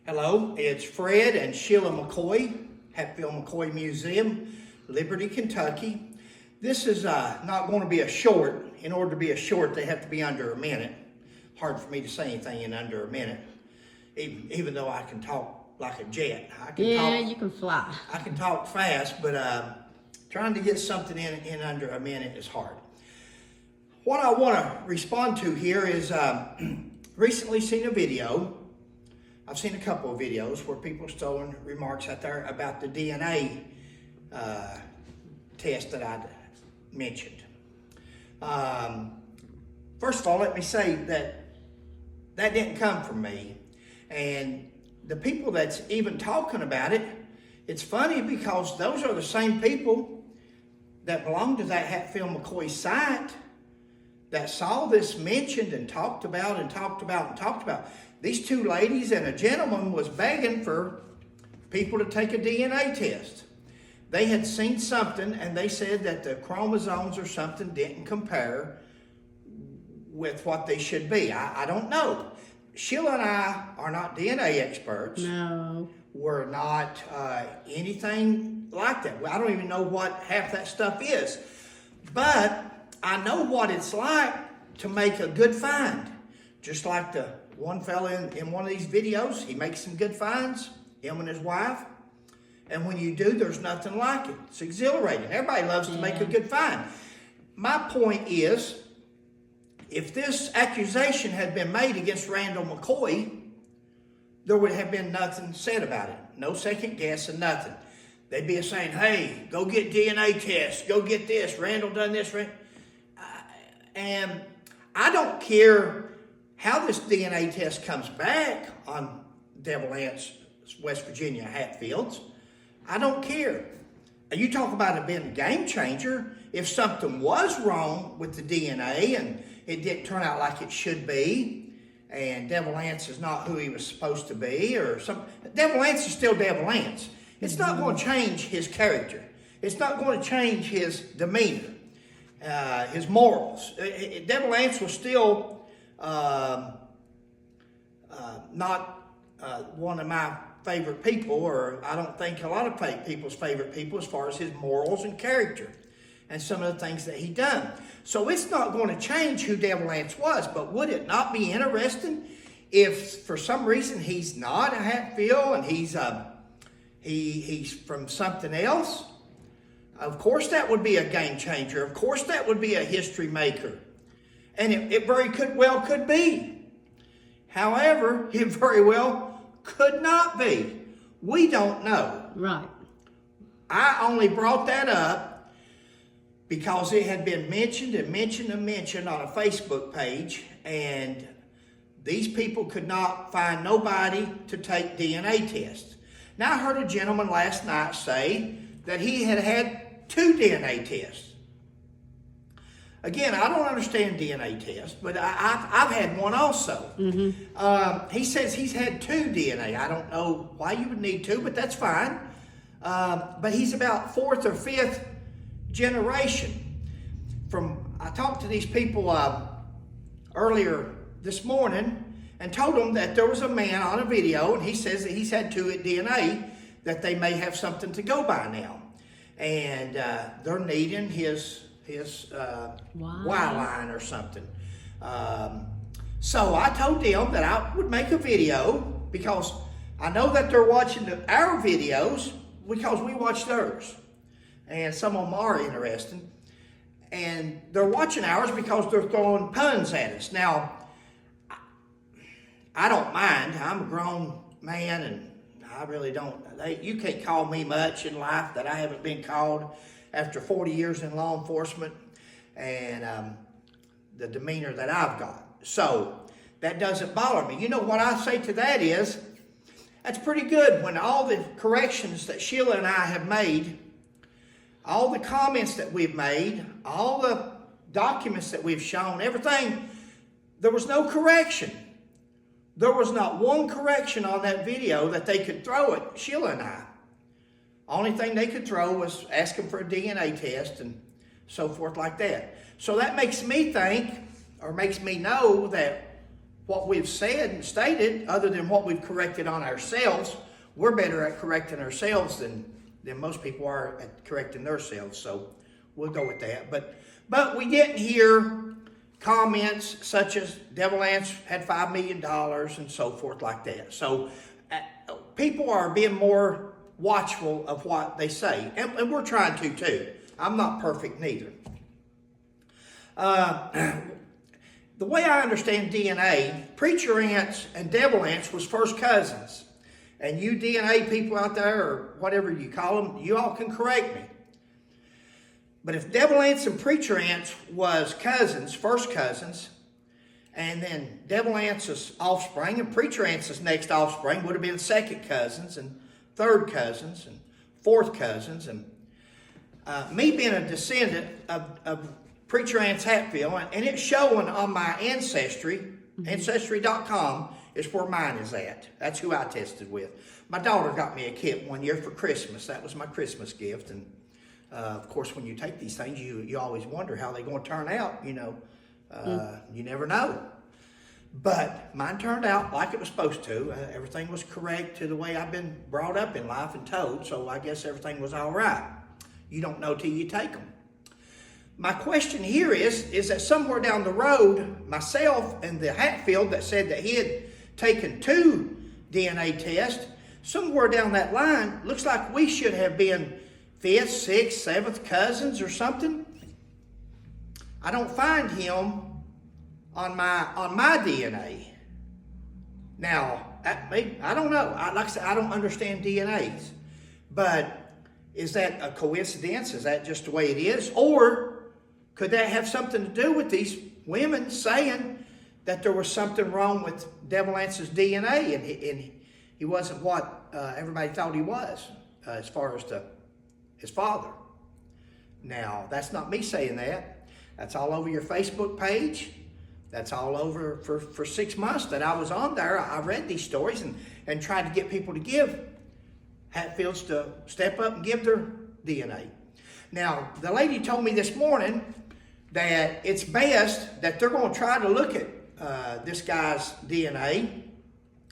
Hello, it's Fred and Sheila McCoy, Hatfield McCoy Museum, Liberty, Kentucky. This is not going to be a short. In order to be a short, they have to be under a minute. Hard for me to say anything in under a minute, even though I can talk like a jet. You can fly. I can talk fast, but trying to get something in under a minute is hard. What I want to respond to here is recently seen a video. I've seen a couple of videos where people are throwing remarks out there about the DNA test that I mentioned. First of all, let me say that didn't come from me. And the people that's even talking about it, it's funny because those are the same people that belong to that Hatfield McCoy site that saw this mentioned and talked about and talked about and talked about. These two ladies and a gentleman was begging for people to take a DNA test. They had seen something and they said that the chromosomes or something didn't compare with what they should be. I don't know. Sheila and I are not DNA experts. No. We're not anything like that. I don't even know what half that stuff is. But I know what it's like to make a good find. Just like the one fella in one of these videos, he makes some good finds, him and his wife. And when you do, there's nothing like it. It's exhilarating. Everybody loves to make a good find. My point is, if this accusation had been made against Randall McCoy, there would have been nothing said about it. No second guess and nothing. They'd be saying, hey, go get DNA tests. Go get this. Randall done this. And I don't care how this DNA test comes back on Devil Anse, West Virginia, Hatfields. I don't care. And you talk about it being a game changer. If something was wrong with the DNA and it didn't turn out like it should be, and Devil Anse is not who he was supposed to be, or something, Devil Anse is still Devil Anse. It's not going to change his character. It's not going to change his demeanor, his morals. Devil Anse was still not one of my favorite people, or I don't think a lot of people's favorite people as far as his morals and character and some of the things that he done. So it's not going to change who Devil Anse was, but would it not be interesting if for some reason he's not a Hatfield and he's from something else? Of course that would be a game changer. Of course that would be a history maker. And it very well could be. However, it very well could not be. We don't know. Right. I only brought that up because it had been mentioned and mentioned and mentioned on a Facebook page, and these people could not find nobody to take DNA tests. Now, I heard a gentleman last night say that he had 2 DNA tests. Again, I don't understand DNA tests, but I've had one also. Mm-hmm. He says he's had 2 DNA. I don't know why you would need 2, but that's fine. But he's about 4th or 5th generation. I talked to these people earlier this morning and told them that there was a man on a video, and he says that he's had 2 DNA, that they may have something to go by now. And they're needing his Y line or something. So I told them that I would make a video because I know that they're watching our videos because we watch theirs. And some of them are interesting. And they're watching ours because they're throwing puns at us. Now, I don't mind. I'm a grown man and I really don't. You can't call me much in life that I haven't been called after 40 years in law enforcement and the demeanor that I've got. So that doesn't bother me. You know what I say to that is, that's pretty good when all the corrections that Sheila and I have made, all the comments that we've made, all the documents that we've shown, everything, there was no correction. There was not one correction on that video that they could throw at Sheila and I. Only thing they could throw was asking for a DNA test and so forth like that. So that makes me think, or makes me know that what we've said and stated, other than what we've corrected on ourselves. We're better at correcting ourselves than most people are at correcting themselves. So we'll go with that. But we didn't hear comments such as Devil Anse had $5 million and so forth like that. So people are being more watchful of what they say. And we're trying to too. I'm not perfect neither. The way I understand DNA, Preacher Anse and Devil Anse was first cousins. And you DNA people out there, or whatever you call them, you all can correct me. But if Devil Anse and Preacher Anse was cousins, first cousins, and then Devil Anse's offspring and Preacher Anse's next offspring would have been second cousins and third cousins and fourth cousins. And me being a descendant of Preacher Anse Hatfield, and it's showing on my Ancestry, Ancestry.com is where mine is at. That's who I tested with. My daughter got me a kit one year for Christmas. That was my Christmas gift. And of course, when you take these things, you always wonder how they're going to turn out. You never know. But mine turned out like it was supposed to. Everything was correct to the way I've been brought up in life and told. So I guess everything was all right. You don't know till you take them. My question here is that somewhere down the road, myself and the Hatfield that said that he had taken 2 DNA tests, somewhere down that line, looks like we should have been 5th, 6th, 7th cousins or something. I don't find him on my DNA. Now, I don't know. Like I said, I don't understand DNAs. But is that a coincidence? Is that just the way it is? Or could that have something to do with these women saying that there was something wrong with Devil Anse's DNA and he wasn't what everybody thought he was as far as his father? Now, that's not me saying that. That's all over your Facebook page. That's all over for 6 months that I was on there. I read these stories and tried to get people to give Hatfields to step up and give their DNA. Now, the lady told me this morning that it's best that they're going to try to look at this guy's DNA,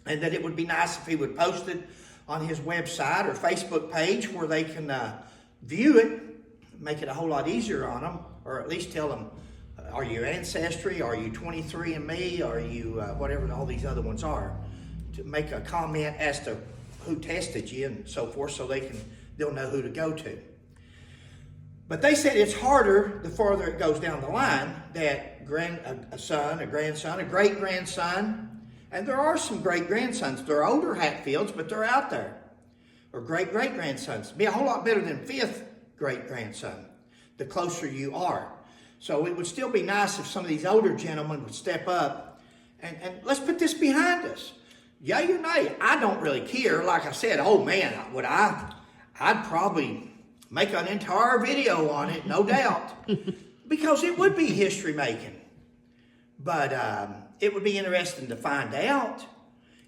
and that it would be nice if he would post it on his website or Facebook page where they can view it, make it a whole lot easier on them, or at least tell them, are you Ancestry, are you 23andMe, are you whatever all these other ones are, to make a comment as to who tested you and so forth, so they'll know who to go to. But they said it's harder the farther it goes down the line, that a son, a grandson, a great-grandson, and there are some great-grandsons. They're older Hatfields, but they're out there. Or great-great-grandsons. It'd be a whole lot better than 5th great-grandson, the closer you are. So it would still be nice if some of these older gentlemen would step up and let's put this behind us. Yay or nay, I don't really care. Like I said, oh man, I'd probably make an entire video on it, no doubt, because it would be history making. But it would be interesting to find out,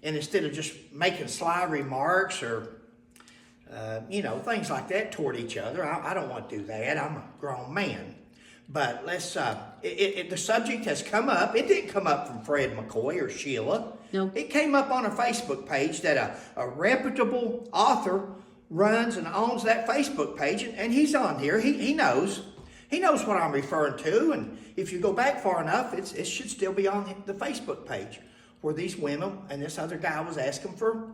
and instead of just making sly remarks or things like that toward each other, I don't want to do that. I'm a grown man. But let's. The subject has come up. It didn't come up from Fred McCoy or Sheila. No. It came up on a Facebook page that a reputable author runs and owns that Facebook page, and he's on here. He knows what I'm referring to, and if you go back far enough, it should still be on the Facebook page where these women and this other guy was asking for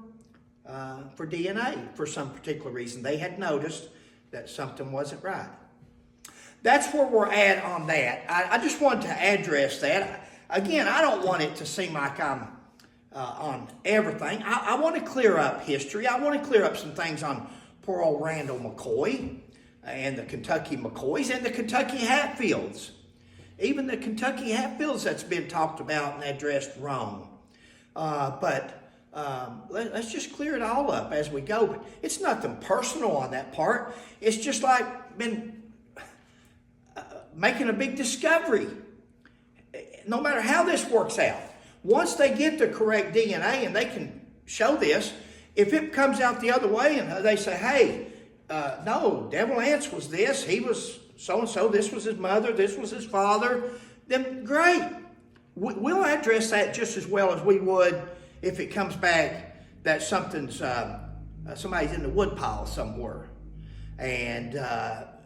DNA for some particular reason. They had noticed that something wasn't right. That's where we're at on that. I just wanted to address that. Again, I don't want it to seem like I'm on everything. I want to clear up history. I want to clear up some things on poor old Randall McCoy and the Kentucky McCoys and the Kentucky Hatfields. Even the Kentucky Hatfields that's been talked about and addressed wrong. But let's just clear it all up as we go. But it's nothing personal on that part. It's just like been making a big discovery. No matter how this works out, once they get the correct DNA and they can show this, if it comes out the other way and they say, hey, no, Devil Anse was this, he was so-and-so, this was his mother, this was his father, then great. we'll address that just as well as we would if it comes back that somebody's in the woodpile somewhere. And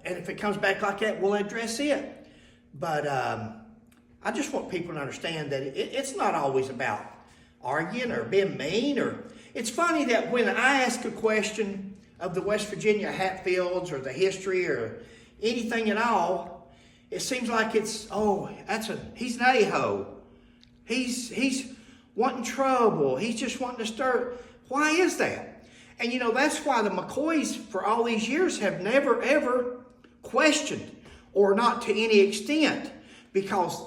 if it comes back like that, we'll address it. But I just want people to understand that it's not always about arguing or being mean. It's funny that when I ask a question of the West Virginia Hatfields or the history or anything at all, it seems like it's, he's an a-hole. He's wanting trouble. He's just wanting to stir. Why is that? And that's why the McCoys for all these years have never ever questioned, or not to any extent, because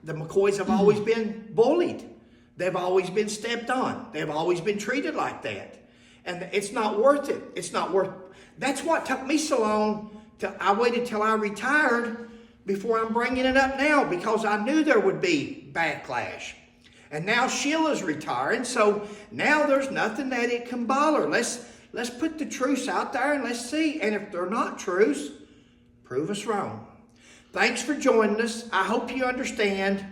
the McCoys have always been bullied. They've always been stepped on. They've always been treated like that. And it's not worth it. That's what took me so long. I waited till I retired before I'm bringing it up now, because I knew there would be backlash. And now Sheila's retiring, so now there's nothing that it can bother. Let's put the truths out there and let's see. And if they're not truths, prove us wrong. Thanks for joining us. I hope you understand